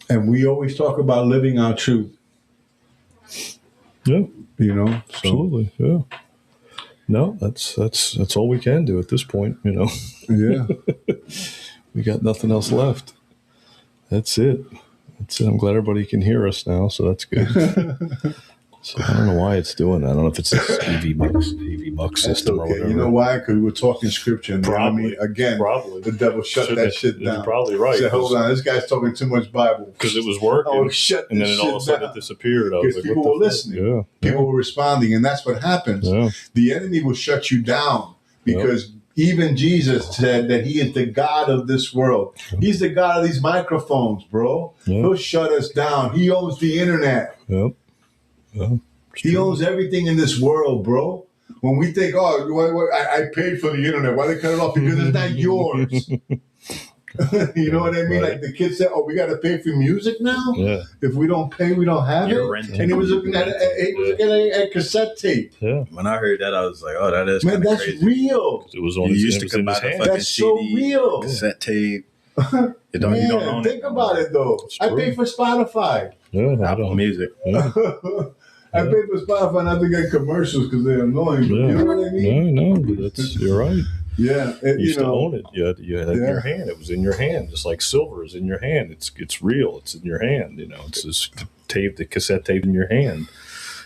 And we always talk about living our truth. Yeah. You know? Absolutely. Yeah. No, that's all we can do at this point, you know. Yeah. We got nothing else left. That's it. I'm glad everybody can hear us now, so that's good. So I don't know why it's doing that. I don't know if it's this EV Mux system or whatever. You know why? Because we're talking scripture, and Probably. The devil shut that shit down. You're probably right. Said, hold on, this guy's talking too much Bible. Because it was working, Oh, shut and then this all of a shit sudden down. it disappeared. I was like, People what were the listening. Yeah. People were responding, and that's what happens. Yeah. The enemy will shut you down because even Jesus said that he is the God of this world. He's the God of these microphones, bro. He'll shut us down. He owns the internet. Yep. Yeah. He owns everything in this world, bro. When we think, I paid for the internet. Why they cut it off? Because it's not yours. You know what I mean? Right. Like the kids said, we got to pay for music now? Yeah. If we don't pay, we don't have You're it? renting. And he was looking at a cassette tape. Yeah. When I heard that, I was like, "Oh, that is Man, kind of that's crazy." real. It was on You his, used it to was come in by his the hand. fucking That's so CD, real. cassette tape. Man, You don't own think it. about it, though. It's I true. pay for Spotify. Yeah. I Apple don't- Music. Yeah. I pay for Spotify not to get commercials because they're annoying. But Yeah. you know what I mean? No, but you're right. Yeah. You used to own it. You had it in your hand. It was in your hand, just like silver is in your hand. It's real. It's in your hand. You know, it's this tape, the cassette tape in your hand.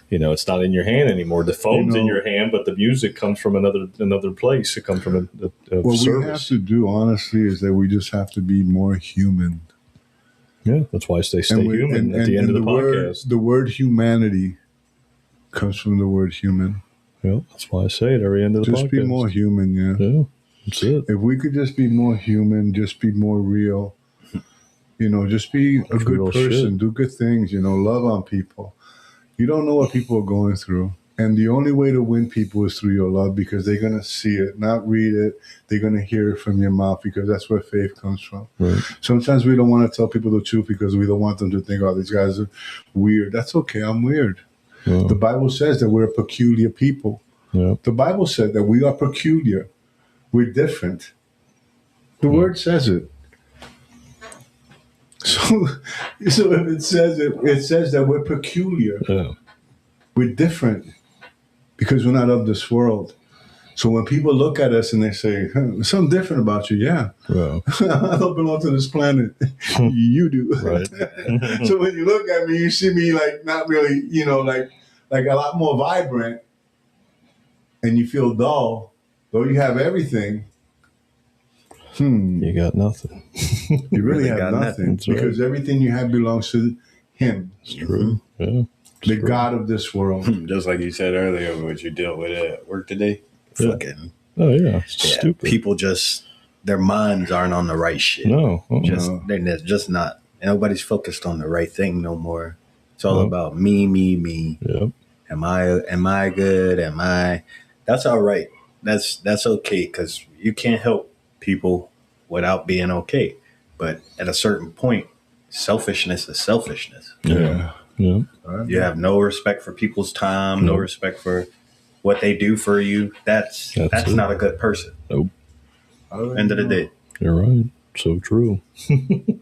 You know, it's not in your hand anymore. The phone's in your hand, but the music comes from another place. It comes from a What service. we have to do, honestly, is that we just have to be more human. Yeah, that's why I stay human at the end of the podcast. The word humanity comes from the word human. Yeah, that's why I say it every end of the podcast. Just be more human, yeah. Yeah, that's it. If we could just be more human, just be more real, you know, just be a That's good real person, shit. do good things, you know, love on people. You don't know what people are going through. And the only way to win people is through your love because they're going to see it, not read it. They're going to hear it from your mouth because that's where faith comes from. Right. Sometimes we don't want to tell people the truth because we don't want them to think, oh, these guys are weird. That's okay. I'm weird. Yeah. The Bible says that we're a peculiar people. Yeah. The Bible said that we are peculiar. We're different. The word says it. So if it says it says that we're peculiar. Yeah. We're different because we're not of this world. So when people look at us and they say, there's something different about you, yeah. Yeah. I don't belong to this planet. You do. Right. So when you look at me, you see me like not really, you know, like a lot more vibrant and you feel dull, though you have everything. You got nothing. You really have got nothing That's right. because everything you have belongs to him, It's true. Yeah. the God of this world. Just like you said earlier, what you dealt with at work today. Yeah. Fucking Oh yeah. It's stupid. people just their minds aren't on the right shit. No. They're just not. And nobody's focused on the right thing no more. It's all No. about me. Yep. Am I good? That's all right. That's okay because you can't help people without being okay. But at a certain point, selfishness is selfishness. Yeah. Yeah. You have no respect for people's time, no respect for what they do for you. That's That's it. not a good person. Nope. End of the day. You're right. So true. And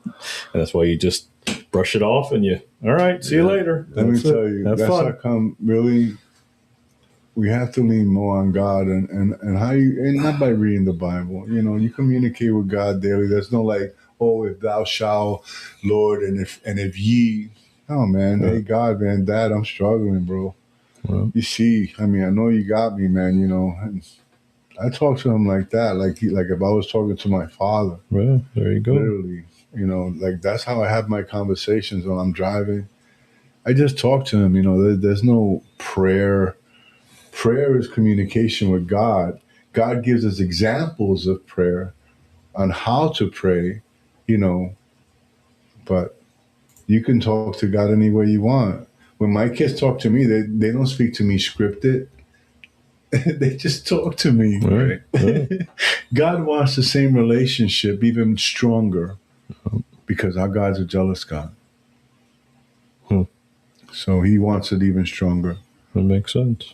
that's why you just brush it off and all right, see you later. Let me That's it. tell you, Have that's fun. how come really we have to lean more on God and how you, and not by reading the Bible. You know, you communicate with God daily. There's no like, oh, if thou shalt, Lord, and if ye. Oh, man. Hey, God, man, Dad, I'm struggling, bro. Well, You see, I mean, I know you got me, man, you know. And I talk to him like that, like if I was talking to my father. well, there you go. Literally, you know, like that's how I have my conversations when I'm driving. I just talk to him, you know. There's no prayer. Prayer is communication with God. God gives us examples of prayer on how to pray, you know, but you can talk to God any way you want. When my kids talk to me, they don't speak to me scripted. They just talk to me. Right. Yeah. God wants the same relationship, even stronger, because our God's a jealous God. Hmm. So he wants it even stronger. That makes sense.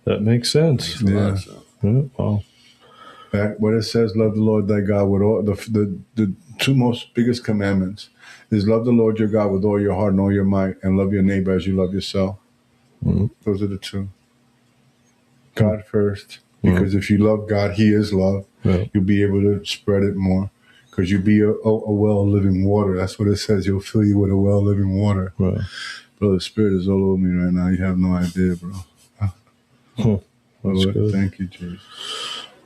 That makes sense. Yeah. Yeah. Wow. What it says, love the Lord thy God with all the two most biggest commandments is love the Lord your God with all your heart and all your might, and love your neighbor as you love yourself. Mm-hmm. Those are the two. God first, because if you love God, he is love. Yeah. You'll be able to spread it more, because you'll be a well living water. That's what it says. He'll fill you with a well living water. Wow. Bro, the Spirit is all over me right now. You have no idea, bro. That's Lord, good. thank you, Jesus.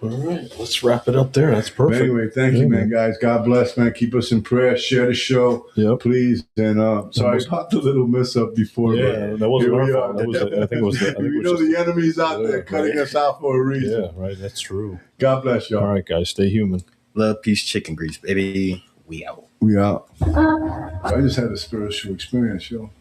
All right, let's wrap it up there. That's But perfect. anyway, thank you, man, guys. God bless, man. Keep us in prayer. Share the show, please. And sorry about the little mess up before. Yeah, but that wasn't here our we fault. are. That was, I think it was. I think you it was know, just the enemy's out there cutting us out for a reason. Yeah, right. That's true. God bless y'all. All right, guys, stay human. Love, peace, chicken grease, baby. We out. We out. I just had a spiritual experience, yo.